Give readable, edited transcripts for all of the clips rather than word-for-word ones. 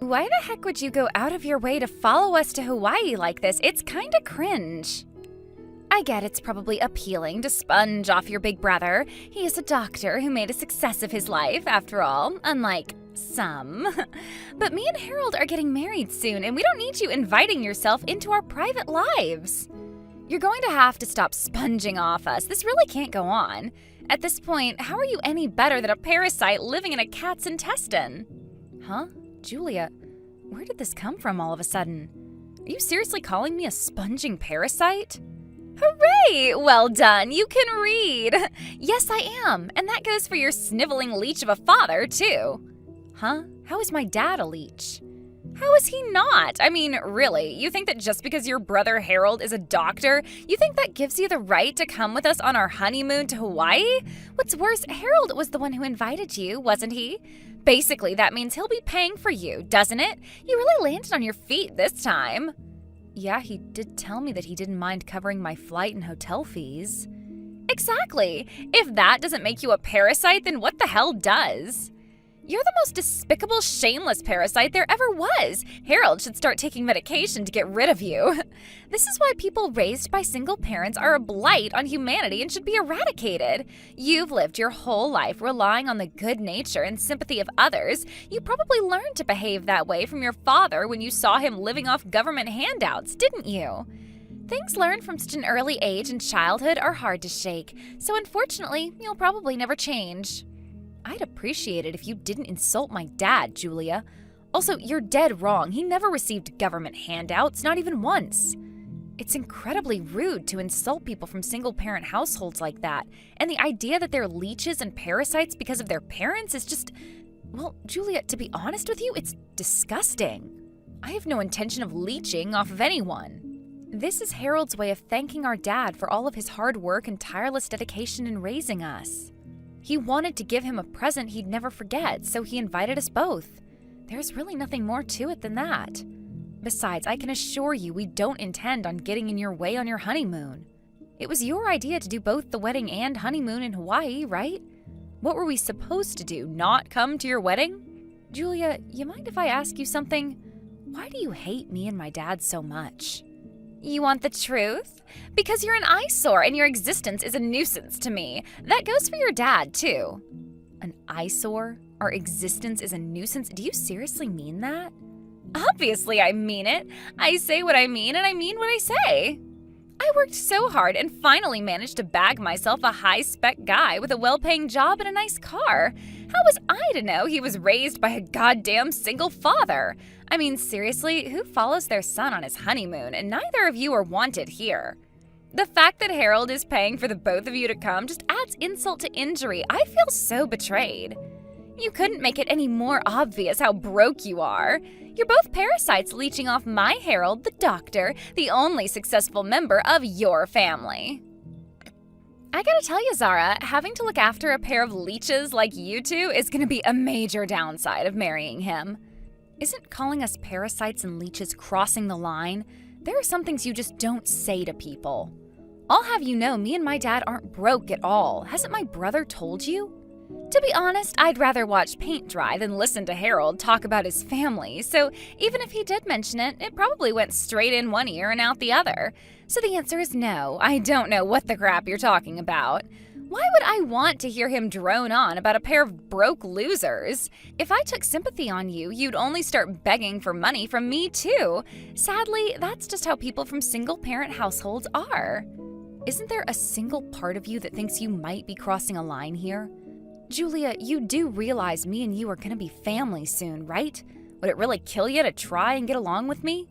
Why the heck would you go out of your way to follow us to Hawaii like this? It's kinda cringe. I get it's probably appealing to sponge off your big brother. He is a doctor who made a success of his life, after all, unlike some. But me and Harold are getting married soon, and we don't need you inviting yourself into our private lives. You're going to have to stop sponging off us. This really can't go on. At this point, how are you any better than a parasite living in a cat's intestine? Huh? Julia, where did this come from all of a sudden? Are you seriously calling me a sponging parasite? Hooray! Well done, you can read! Yes, I am, and that goes for your sniveling leech of a father, too. Huh? How is my dad a leech? How is he not? I mean, really, you think that just because your brother Harold is a doctor, you think that gives you the right to come with us on our honeymoon to Hawaii? What's worse, Harold was the one who invited you, wasn't he? Basically, that means he'll be paying for you, doesn't it? You really landed on your feet this time. Yeah, he did tell me that he didn't mind covering my flight and hotel fees. Exactly. If that doesn't make you a parasite, then what the hell does? You're the most despicable, shameless parasite there ever was. Harold should start taking medication to get rid of you. This is why people raised by single parents are a blight on humanity and should be eradicated. You've lived your whole life relying on the good nature and sympathy of others. You probably learned to behave that way from your father when you saw him living off government handouts, didn't you? Things learned from such an early age in childhood are hard to shake, so unfortunately, you'll probably never change. I'd appreciate it if you didn't insult my dad, Julia. Also, you're dead wrong. He never received government handouts, not even once. It's incredibly rude to insult people from single-parent households like that, and the idea that they're leeches and parasites because of their parents is just… Well, Julia, to be honest with you, it's disgusting. I have no intention of leeching off of anyone. This is Harold's way of thanking our dad for all of his hard work and tireless dedication in raising us. He wanted to give him a present he'd never forget, so he invited us both. There's really nothing more to it than that. Besides, I can assure you we don't intend on getting in your way on your honeymoon. It was your idea to do both the wedding and honeymoon in Hawaii, right? What were we supposed to do, not come to your wedding? Julia, you mind if I ask you something? Why do you hate me and my dad so much? You want the truth? Because you're an eyesore and your existence is a nuisance to me. That goes for your dad, too. An eyesore? Our existence is a nuisance? Do you seriously mean that? Obviously I mean it. I say what I mean and I mean what I say. I worked so hard and finally managed to bag myself a high-spec guy with a well-paying job and a nice car. How was I to know he was raised by a goddamn single father? I mean, seriously, who follows their son on his honeymoon? And neither of you are wanted here. The fact that Harold is paying for the both of you to come just adds insult to injury. I feel so betrayed. You couldn't make it any more obvious how broke you are. You're both parasites leeching off my Harold, the doctor, the only successful member of your family. I gotta tell you, Zara, having to look after a pair of leeches like you two is gonna be a major downside of marrying him. Isn't calling us parasites and leeches crossing the line? There are some things you just don't say to people. I'll have you know, me and my dad aren't broke at all. Hasn't my brother told you? To be honest, I'd rather watch paint dry than listen to Harold talk about his family, so even if he did mention it, it probably went straight in one ear and out the other. So the answer is no, I don't know what the crap you're talking about. Why would I want to hear him drone on about a pair of broke losers? If I took sympathy on you, you'd only start begging for money from me too. Sadly, that's just how people from single-parent households are. Isn't there a single part of you that thinks you might be crossing a line here? Julia, you do realize me and you are gonna be family soon, right? Would it really kill you to try and get along with me?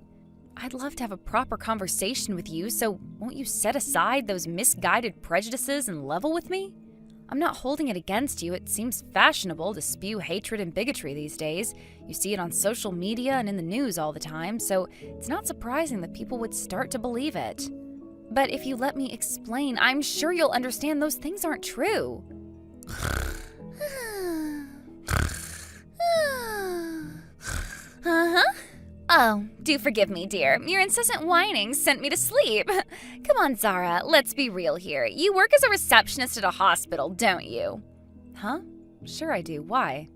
I'd love to have a proper conversation with you, so won't you set aside those misguided prejudices and level with me? I'm not holding it against you. It seems fashionable to spew hatred and bigotry these days. You see it on social media and in the news all the time, so it's not surprising that people would start to believe it. But if you let me explain, I'm sure you'll understand those things aren't true. Uh-huh. Oh, do forgive me, dear. Your incessant whining sent me to sleep. Come on, Zara, let's be real here. You work as a receptionist at a hospital, don't you? Huh? Sure I do. Why?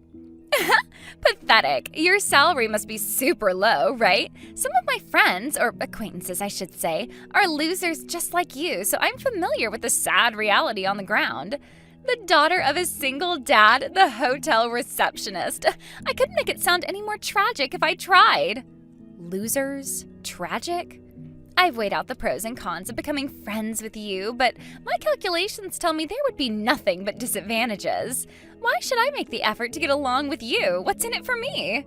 Pathetic. Your salary must be super low, right? Some of my friends, or acquaintances I should say, are losers just like you, so I'm familiar with the sad reality on the ground. The daughter of a single dad, the hotel receptionist. I couldn't make it sound any more tragic if I tried. Losers? Tragic? I've weighed out the pros and cons of becoming friends with you, but my calculations tell me there would be nothing but disadvantages. Why should I make the effort to get along with you? What's in it for me?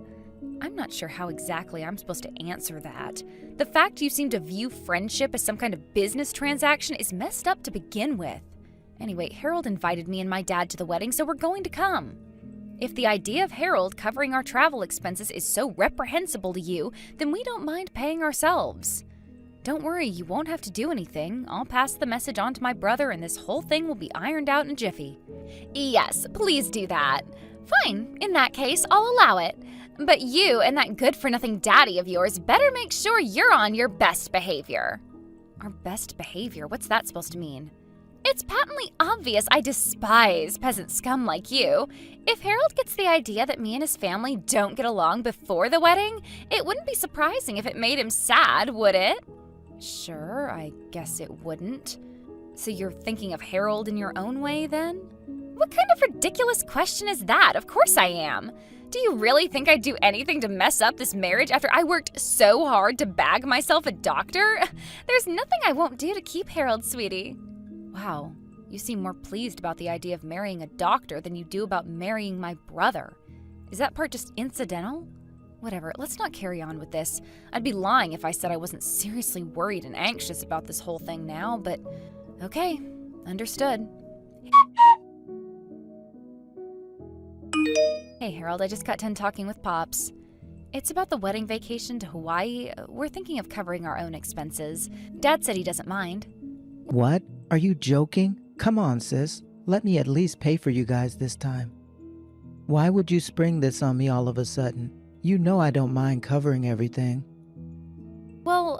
I'm not sure how exactly I'm supposed to answer that. The fact you seem to view friendship as some kind of business transaction is messed up to begin with. Anyway, Harold invited me and my dad to the wedding, so we're going to come. If the idea of Harold covering our travel expenses is so reprehensible to you, then we don't mind paying ourselves. Don't worry, you won't have to do anything. I'll pass the message on to my brother and this whole thing will be ironed out in a jiffy. Yes, please do that. Fine, in that case, I'll allow it. But you and that good-for-nothing daddy of yours better make sure you're on your best behavior. Our best behavior? What's that supposed to mean? It's patently obvious I despise peasant scum like you. If Harold gets the idea that me and his family don't get along before the wedding, it wouldn't be surprising if it made him sad, would it? Sure, I guess it wouldn't. So you're thinking of Harold in your own way, then? What kind of ridiculous question is that? Of course I am. Do you really think I'd do anything to mess up this marriage after I worked so hard to bag myself a doctor? There's nothing I won't do to keep Harold, sweetie. Wow, you seem more pleased about the idea of marrying a doctor than you do about marrying my brother. Is that part just incidental? Whatever, let's not carry on with this. I'd be lying if I said I wasn't seriously worried and anxious about this whole thing now, but okay, understood. Hey Harold, I just got done talking with Pops. It's about the wedding vacation to Hawaii. We're thinking of covering our own expenses. Dad said he doesn't mind. What? Are you joking? Come on, sis. Let me at least pay for you guys this time. Why would you spring this on me all of a sudden? You know I don't mind covering everything. Well,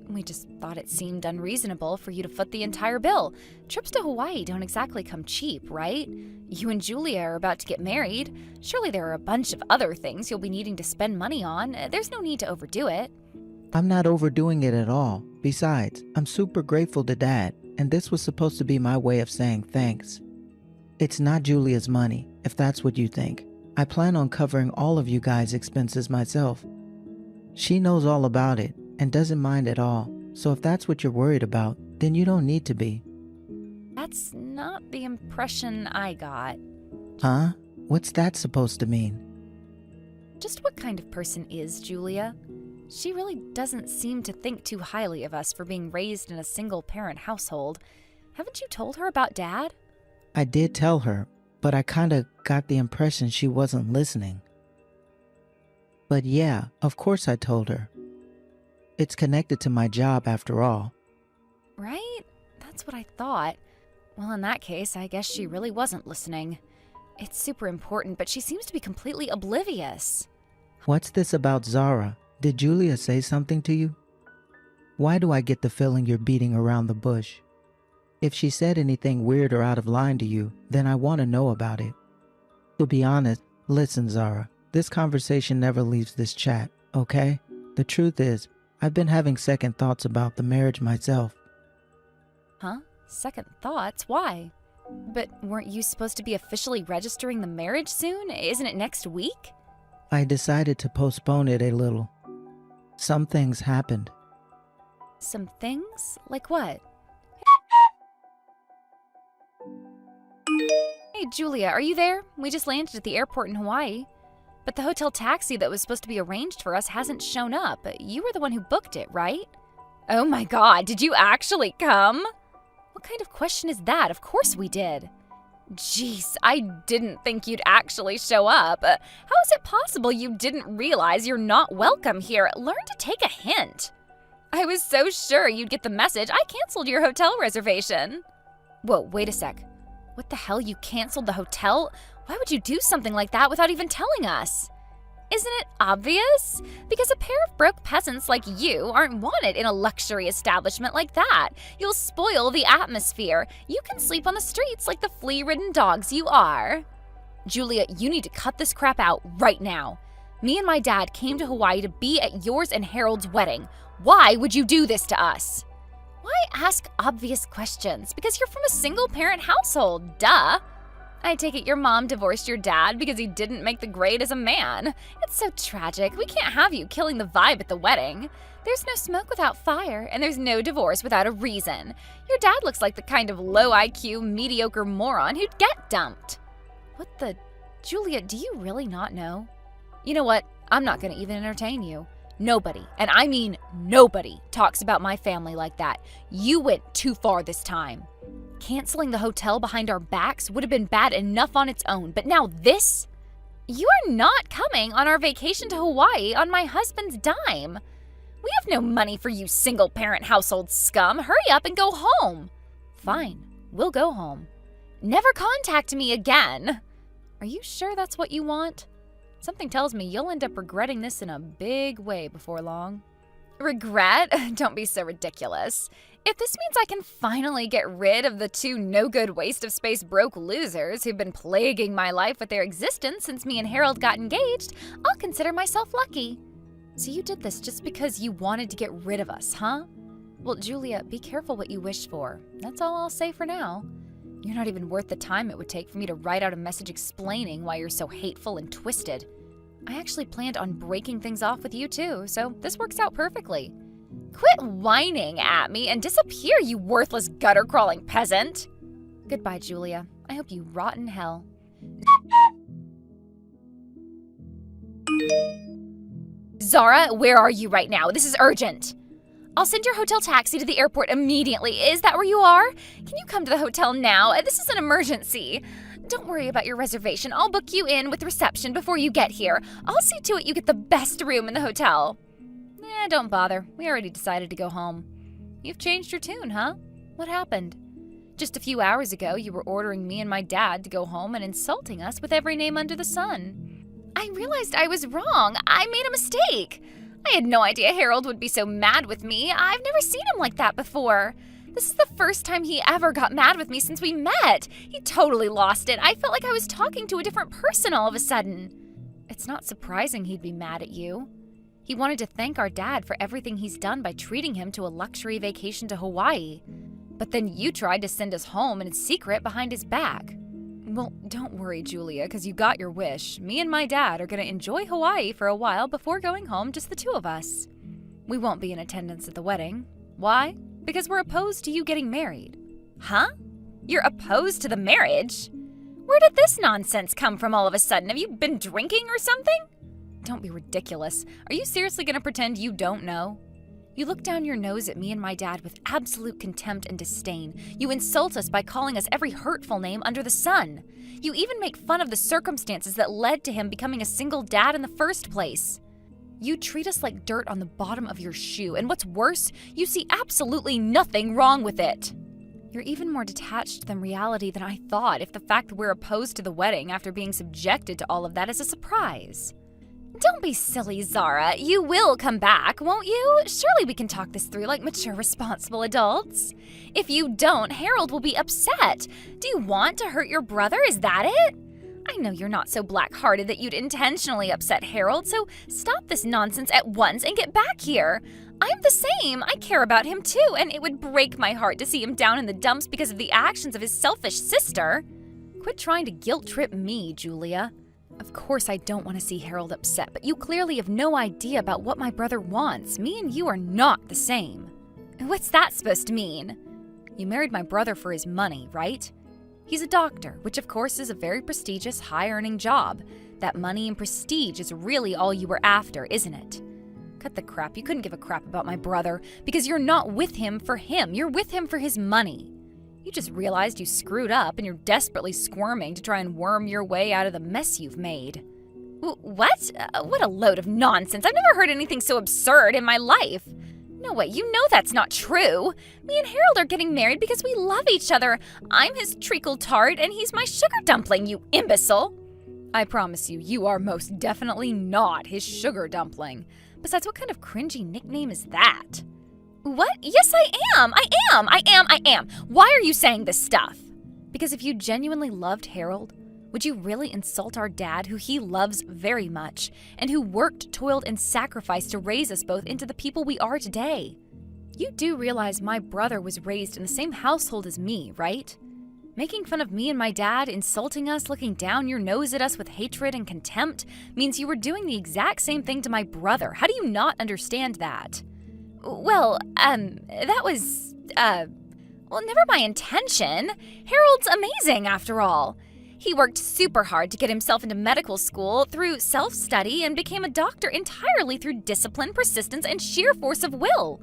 we just thought it seemed unreasonable for you to foot the entire bill. Trips to Hawaii don't exactly come cheap, right? You and Julia are about to get married. Surely there are a bunch of other things you'll be needing to spend money on. There's no need to overdo it. I'm not overdoing it at all. Besides, I'm super grateful to Dad, and this was supposed to be my way of saying thanks. It's not Julia's money, if that's what you think. I plan on covering all of you guys' expenses myself. She knows all about it and doesn't mind at all, so if that's what you're worried about, then you don't need to be. That's not the impression I got. Huh? What's that supposed to mean? Just what kind of person is Julia? She really doesn't seem to think too highly of us for being raised in a single-parent household. Haven't you told her about Dad? I did tell her, but I kinda got the impression she wasn't listening. But yeah, of course I told her. It's connected to my job after all. Right? That's what I thought. Well, in that case, I guess she really wasn't listening. It's super important, but she seems to be completely oblivious. What's this about Zara? Did Julia say something to you? Why do I get the feeling you're beating around the bush? If she said anything weird or out of line to you, then I want to know about it. To be honest, listen, Zara, this conversation never leaves this chat, okay? The truth is, I've been having second thoughts about the marriage myself. Huh? Second thoughts? Why? But weren't you supposed to be officially registering the marriage soon? Isn't it next week? I decided to postpone it a little. Some things happened. Some things? Like what? Hey, Julia, are you there? We just landed at the airport in Hawaii. But the hotel taxi that was supposed to be arranged for us hasn't shown up. You were the one who booked it, right? Oh my God, did you actually come? What kind of question is that? Of course we did. Jeez, I didn't think you'd actually show up. How is it possible you didn't realize you're not welcome here? Learn to take a hint. I was so sure you'd get the message. I canceled your hotel reservation. Whoa, wait a sec. What the hell, you canceled the hotel? Why would you do something like that without even telling us? Isn't it obvious? Because a pair of broke peasants like you aren't wanted in a luxury establishment like that. You'll spoil the atmosphere. You can sleep on the streets like the flea-ridden dogs you are. Julia, you need to cut this crap out right now. Me and my dad came to Hawaii to be at yours and Harold's wedding. Why would you do this to us? Why ask obvious questions? Because you're from a single-parent household, duh. I take it your mom divorced your dad because he didn't make the grade as a man. It's so tragic. We can't have you killing the vibe at the wedding. There's no smoke without fire, and there's no divorce without a reason. Your dad looks like the kind of low IQ, mediocre moron who'd get dumped. What the… Julia, do you really not know? You know what? I'm not going to even entertain you. Nobody, and I mean nobody, talks about my family like that. You went too far this time. Canceling the hotel behind our backs would have been bad enough on its own, but now this? You are not coming on our vacation to Hawaii on my husband's dime. We have no money for you single-parent household scum. Hurry up and go home. Fine, we'll go home. Never contact me again. Are you sure that's what you want? Something tells me you'll end up regretting this in a big way before long. Regret? Don't be so ridiculous. If this means I can finally get rid of the two no-good waste-of-space broke losers who've been plaguing my life with their existence since me and Harold got engaged, I'll consider myself lucky. So you did this just because you wanted to get rid of us, huh? Well, Julia, be careful what you wish for. That's all I'll say for now. You're not even worth the time it would take for me to write out a message explaining why you're so hateful and twisted. I actually planned on breaking things off with you too, so this works out perfectly. Quit whining at me and disappear, you worthless gutter-crawling peasant! Goodbye, Julia. I hope you rot in hell. Zara, where are you right now? This is urgent. I'll send your hotel taxi to the airport immediately. Is that where you are? Can you come to the hotel now? This is an emergency. Don't worry about your reservation. I'll book you in with reception before you get here. I'll see to it you get the best room in the hotel. Don't bother. We already decided to go home. You've changed your tune, huh? What happened? Just a few hours ago, you were ordering me and my dad to go home and insulting us with every name under the sun. I realized I was wrong. I made a mistake. I had no idea Harold would be so mad with me. I've never seen him like that before. This is the first time he ever got mad with me since we met. He totally lost it. I felt like I was talking to a different person all of a sudden. It's not surprising he'd be mad at you. He wanted to thank our dad for everything he's done by treating him to a luxury vacation to Hawaii. But then you tried to send us home in secret behind his back. Well, don't worry, Julia, because you got your wish. Me and my dad are going to enjoy Hawaii for a while before going home, just the two of us. We won't be in attendance at the wedding. Why? Because we're opposed to you getting married. Huh? You're opposed to the marriage? Where did this nonsense come from all of a sudden? Have you been drinking or something? Don't be ridiculous. Are you seriously going to pretend you don't know? You look down your nose at me and my dad with absolute contempt and disdain. You insult us by calling us every hurtful name under the sun. You even make fun of the circumstances that led to him becoming a single dad in the first place. You treat us like dirt on the bottom of your shoe, and what's worse, you see absolutely nothing wrong with it. You're even more detached than reality than I thought if the fact that we're opposed to the wedding after being subjected to all of that is a surprise. Don't be silly, Zara. You will come back, won't you? Surely we can talk this through like mature, responsible adults. If you don't, Harold will be upset. Do you want to hurt your brother? Is that it? I know you're not so black-hearted that you'd intentionally upset Harold, so stop this nonsense at once and get back here. I'm the same. I care about him too, and it would break my heart to see him down in the dumps because of the actions of his selfish sister. Quit trying to guilt-trip me, Julia. Of course I don't want to see Harold upset, but you clearly have no idea about what my brother wants. Me and you are not the same. What's that supposed to mean? You married my brother for his money, right? He's a doctor, which of course is a very prestigious, high-earning job. That money and prestige is really all you were after, isn't it? Cut the crap. You couldn't give a crap about my brother because you're not with him for him. You're with him for his money. You just realized you screwed up and you're desperately squirming to try and worm your way out of the mess you've made. What? What a load of nonsense. I've never heard anything so absurd in my life. No way, you know that's not true. Me and Harold are getting married because we love each other. I'm his treacle tart and he's my sugar dumpling, you imbecile. I promise you, you are most definitely not his sugar dumpling. Besides, what kind of cringy nickname is that? What? Yes, I am. I am. Why are you saying this stuff? Because if you genuinely loved Harold, Would you really insult our dad, who he loves very much, and who worked, toiled, and sacrificed to raise us both into the people we are today? You do realize my brother was raised in the same household as me, right? Making fun of me and my dad, insulting us, looking down your nose at us with hatred and contempt means you were doing the exact same thing to my brother. How do you not understand that? Well, that was, never my intention. Harold's amazing, after all. He worked super hard to get himself into medical school through self-study and became a doctor entirely through discipline, persistence, and sheer force of will.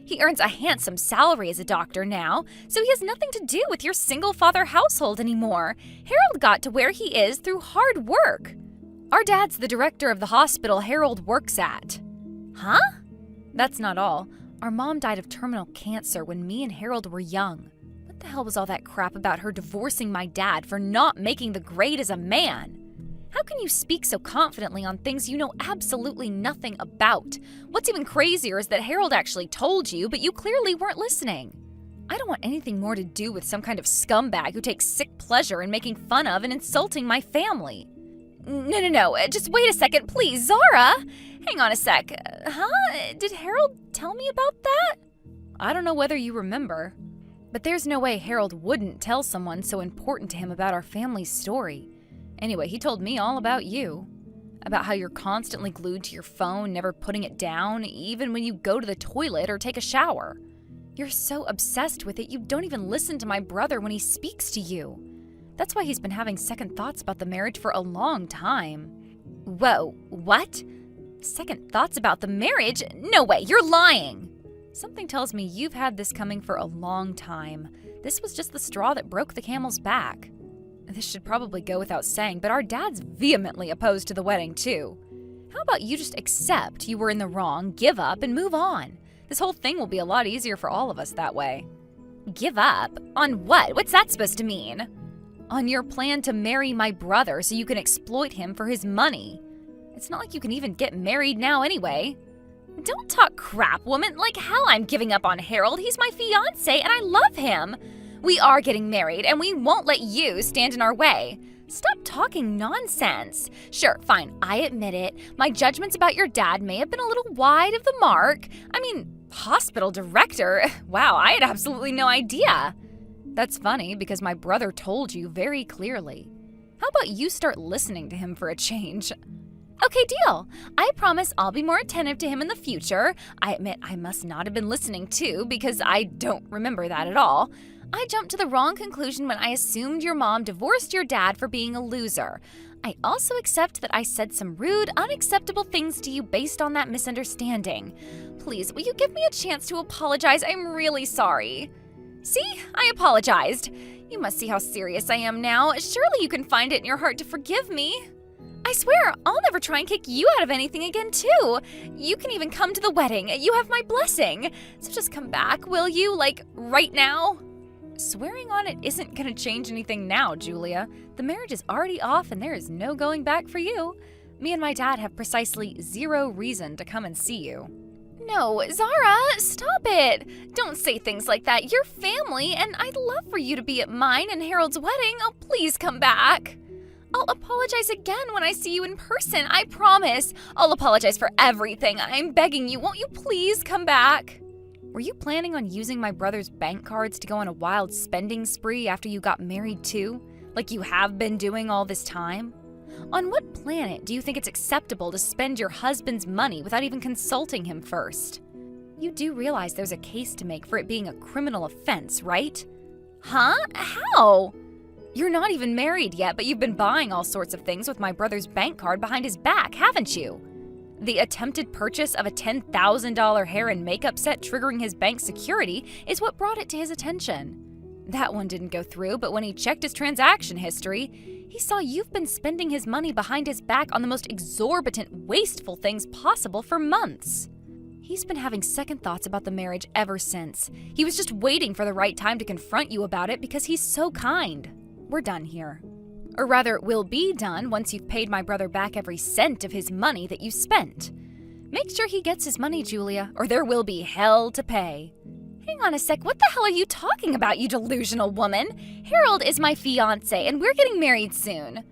He earns a handsome salary as a doctor now, so he has nothing to do with your single-father household anymore. Harold got to where he is through hard work. Our dad's the director of the hospital Harold works at. Huh? That's not all. Our mom died of terminal cancer when me and Harold were young. What the hell was all that crap about her divorcing my dad for not making the grade as a man? How can you speak so confidently on things you know absolutely nothing about? What's even crazier is that Harold actually told you, but you clearly weren't listening. I don't want anything more to do with some kind of scumbag who takes sick pleasure in making fun of and insulting my family. No, just wait a second, please, Zara! Hang on a sec. Did Harold tell me about that? I don't know whether you remember, but there's no way Harold wouldn't tell someone so important to him about our family's story. Anyway, he told me all about you. About how you're constantly glued to your phone, never putting it down, even when you go to the toilet or take a shower. You're so obsessed with it, you don't even listen to my brother when he speaks to you. That's why he's been having second thoughts about the marriage for a long time. Whoa, what? Second thoughts about the marriage? No way, you're lying! Something tells me you've had this coming for a long time. This was just the straw that broke the camel's back. This should probably go without saying, but our dad's vehemently opposed to the wedding, too. How about you just accept you were in the wrong, give up, and move on? This whole thing will be a lot easier for all of us that way. Give up? On what? What's that supposed to mean? On your plan to marry my brother so you can exploit him for his money. It's not like you can even get married now anyway. Don't talk crap, woman. Like hell I'm giving up on Harold. He's my fiancé and I love him. We are getting married, and we won't let you stand in our way. Stop talking nonsense. Sure, fine, I admit it. My judgments about your dad may have been a little wide of the mark. I mean, hospital director? Wow, I had absolutely no idea. That's funny, because my brother told you very clearly. How about you start listening to him for a change? Okay, deal. I promise I'll be more attentive to him in the future. I admit I must not have been listening too, because I don't remember that at all. I jumped to the wrong conclusion when I assumed your mom divorced your dad for being a loser. I also accept that I said some rude, unacceptable things to you based on that misunderstanding. Please, will you give me a chance to apologize? I'm really sorry. See? I apologized. You must see how serious I am now. Surely you can find it in your heart to forgive me. I swear, I'll never try and kick you out of anything again, too. You can even come to the wedding. You have my blessing. So just come back, will you? Like, right now? Swearing on it isn't going to change anything now, Julia. The marriage is already off and there is no going back for you. Me and my dad have precisely 0 reason to come and see you. No, Zara, stop it. Don't say things like that. You're family, and I'd love for you to be at mine and Harold's wedding. Oh, please come back. I'll apologize again when I see you in person, I promise. I'll apologize for everything. I'm begging you. Won't you please come back? Were you planning on using my brother's bank cards to go on a wild spending spree after you got married too? Like you have been doing all this time? On what planet do you think it's acceptable to spend your husband's money without even consulting him first? You do realize there's a case to make for it being a criminal offense, right? Huh? How? You're not even married yet, but you've been buying all sorts of things with my brother's bank card behind his back, haven't you? The attempted purchase of a $10,000 hair and makeup set triggering his bank security is what brought it to his attention. That one didn't go through, but when he checked his transaction history, he saw you've been spending his money behind his back on the most exorbitant, wasteful things possible for months. He's been having second thoughts about the marriage ever since. He was just waiting for the right time to confront you about it because he's so kind. We're done here. Or rather, will be done once you've paid my brother back every cent of his money that you spent. Make sure he gets his money, Julia, or there will be hell to pay. Hang on a sec, what the hell are you talking about, you delusional woman? Harold is my fiancé, and we're getting married soon.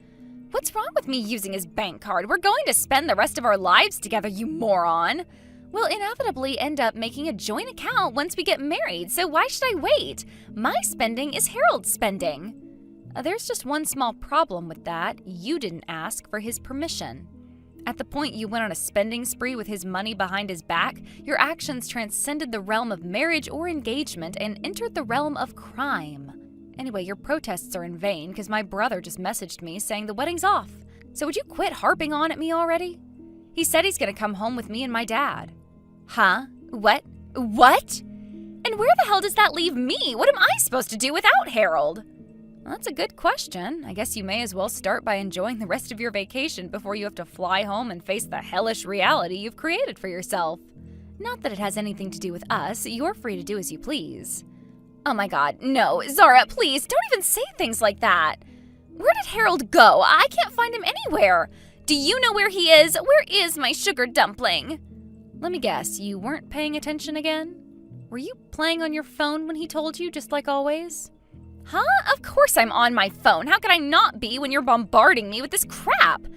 What's wrong with me using his bank card? We're going to spend the rest of our lives together, you moron. We'll inevitably end up making a joint account once we get married, so why should I wait? My spending is Harold's spending. There's just one small problem with that. You didn't ask for his permission. At the point you went on a spending spree with his money behind his back, your actions transcended the realm of marriage or engagement and entered the realm of crime. Anyway, your protests are in vain because my brother just messaged me saying the wedding's off. So would you quit harping on at me already? He said he's gonna come home with me and my dad. Huh? What? What? And where the hell does that leave me? What am I supposed to do without Harold? Well, that's a good question. I guess you may as well start by enjoying the rest of your vacation before you have to fly home and face the hellish reality you've created for yourself. Not that it has anything to do with us. You're free to do as you please. Oh my god, no. Zara, please, don't even say things like that. Where did Harold go? I can't find him anywhere. Do you know where he is? Where is my sugar dumpling? Let me guess, you weren't paying attention again? Were you playing on your phone when he told you, just like always? Huh? Of course I'm on my phone. How could I not be when you're bombarding me with this crap?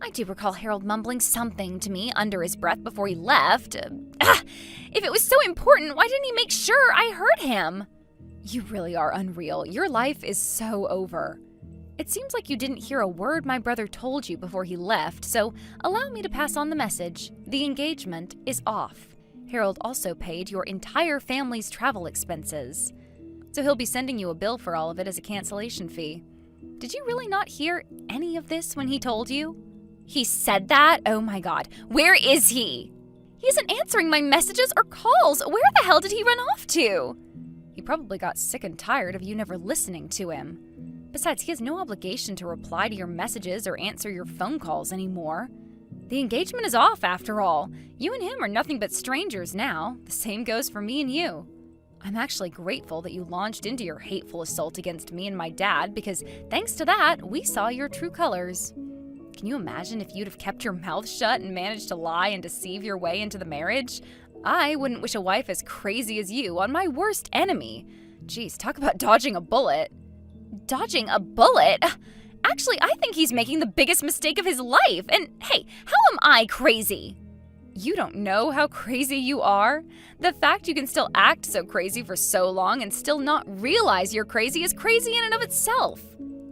I do recall Harold mumbling something to me under his breath before he left. If it was so important, why didn't he make sure I heard him? You really are unreal. Your life is so over. It seems like you didn't hear a word my brother told you before he left, so allow me to pass on the message. The engagement is off. Harold also paid your entire family's travel expenses. So he'll be sending you a bill for all of it as a cancellation fee. Did you really not hear any of this when he told you? He said that? Oh my god. Where is he? He isn't answering my messages or calls. Where the hell did he run off to? He probably got sick and tired of you never listening to him. Besides, he has no obligation to reply to your messages or answer your phone calls anymore. The engagement is off, after all. You and him are nothing but strangers now. The same goes for me and you. I'm actually grateful that you launched into your hateful assault against me and my dad because thanks to that, we saw your true colors. Can you imagine if you'd have kept your mouth shut and managed to lie and deceive your way into the marriage? I wouldn't wish a wife as crazy as you on my worst enemy. Geez, talk about dodging a bullet. Dodging a bullet? Actually, I think he's making the biggest mistake of his life. And hey, how am I crazy? You don't know how crazy you are? The fact you can still act so crazy for so long and still not realize you're crazy is crazy in and of itself.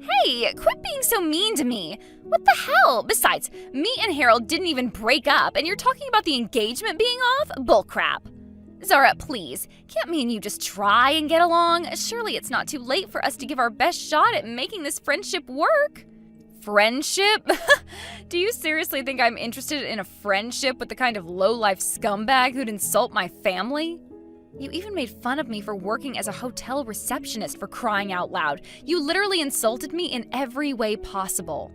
Hey, quit being so mean to me. What the hell? Besides, me and Harold didn't even break up, and you're talking about the engagement being off? Bullcrap. Zara, please, can't me and you just try and get along? Surely it's not too late for us to give our best shot at making this friendship work. Friendship? Do you seriously think I'm interested in a friendship with the kind of low-life scumbag who'd insult my family? You even made fun of me for working as a hotel receptionist, for crying out loud. You literally insulted me in every way possible.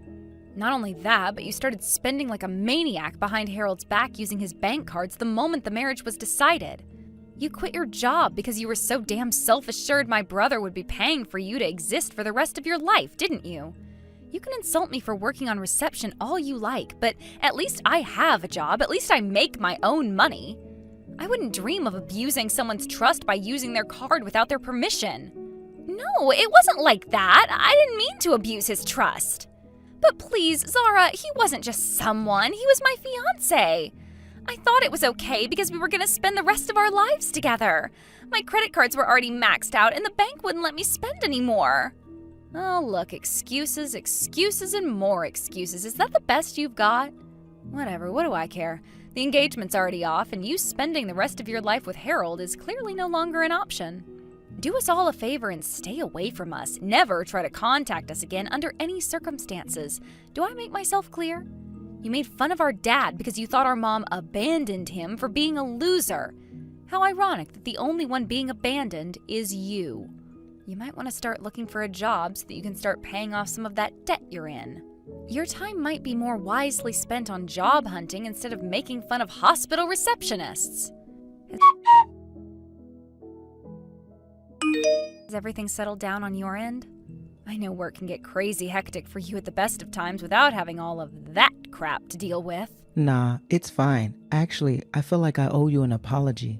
Not only that, but you started spending like a maniac behind Harold's back using his bank cards the moment the marriage was decided. You quit your job because you were so damn self-assured my brother would be paying for you to exist for the rest of your life, didn't you? You can insult me for working on reception all you like, but at least I have a job. At least I make my own money. I wouldn't dream of abusing someone's trust by using their card without their permission. No, it wasn't like that. I didn't mean to abuse his trust. But please, Zara, he wasn't just someone. He was my fiancé. I thought it was okay because we were going to spend the rest of our lives together. My credit cards were already maxed out and the bank wouldn't let me spend anymore. Oh, look, excuses, excuses, and more excuses. Is that the best you've got? Whatever, what do I care? The engagement's already off, and you spending the rest of your life with Harold is clearly no longer an option. Do us all a favor and stay away from us. Never try to contact us again under any circumstances. Do I make myself clear? You made fun of our dad because you thought our mom abandoned him for being a loser. How ironic that the only one being abandoned is you. You might want to start looking for a job so that you can start paying off some of that debt you're in. Your time might be more wisely spent on job hunting instead of making fun of hospital receptionists. Has everything settled down on your end? I know work can get crazy hectic for you at the best of times without having all of that crap to deal with. Nah, it's fine. Actually, I feel like I owe you an apology.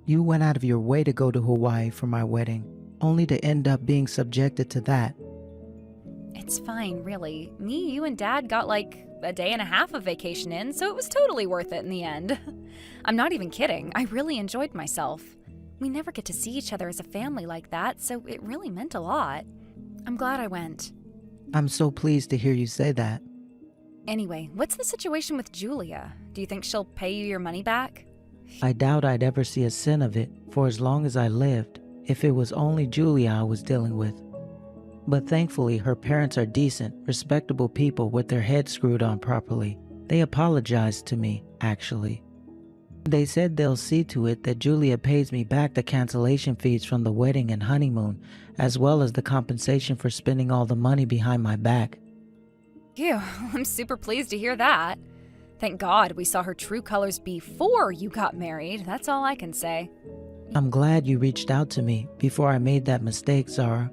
You went out of your way to go to Hawaii for my wedding, only to end up being subjected to that. It's fine, really. Me, you, and Dad got like a day and a half of vacation in, so it was totally worth it in the end. I'm not even kidding. I really enjoyed myself. We never get to see each other as a family like that, so it really meant a lot. I'm glad I went. I'm so pleased to hear you say that. Anyway, what's the situation with Julia? Do you think she'll pay you your money back? I doubt I'd ever see a cent of it for as long as I lived, if it was only Julia I was dealing with. But thankfully, her parents are decent, respectable people with their heads screwed on properly. They apologized to me, actually. They said they'll see to it that Julia pays me back the cancellation fees from the wedding and honeymoon, as well as the compensation for spending all the money behind my back. Phew, I'm super pleased to hear that. Thank God we saw her true colors before you got married. That's all I can say. I'm glad you reached out to me before I made that mistake, Zara.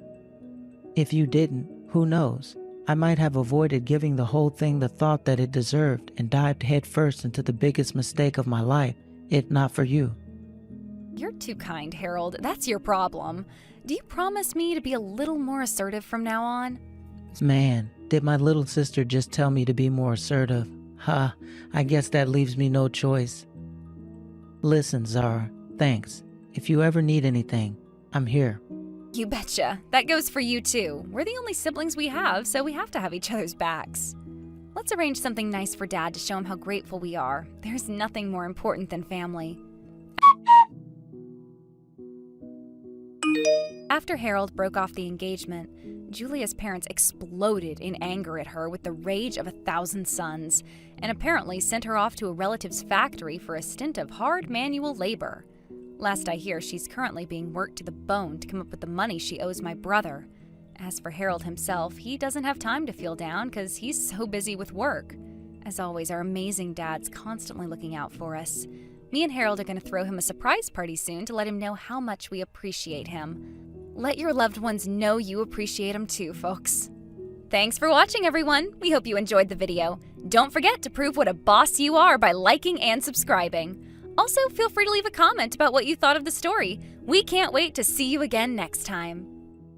If you didn't, who knows? I might have avoided giving the whole thing the thought that it deserved and dived headfirst into the biggest mistake of my life, if not for you. You're too kind, Harold. That's your problem. Do you promise me to be a little more assertive from now on? Man, did my little sister just tell me to be more assertive? Ha, I guess that leaves me no choice. Listen, Zara, thanks. If you ever need anything, I'm here. You betcha. That goes for you too. We're the only siblings we have, so we have to have each other's backs. Let's arrange something nice for Dad to show him how grateful we are. There's nothing more important than family. After Harold broke off the engagement, Julia's parents exploded in anger at her with the rage of 1,000 suns, and apparently sent her off to a relative's factory for a stint of hard manual labor. Last I hear, she's currently being worked to the bone to come up with the money she owes my brother. As for Harold himself, he doesn't have time to feel down because he's so busy with work. As always, our amazing dad's constantly looking out for us. Me and Harold are going to throw him a surprise party soon to let him know how much we appreciate him. Let your loved ones know you appreciate them too, folks. Thanks for watching, everyone. We hope you enjoyed the video. Don't forget to prove what a boss you are by liking and subscribing. Also, feel free to leave a comment about what you thought of the story. We can't wait to see you again next time.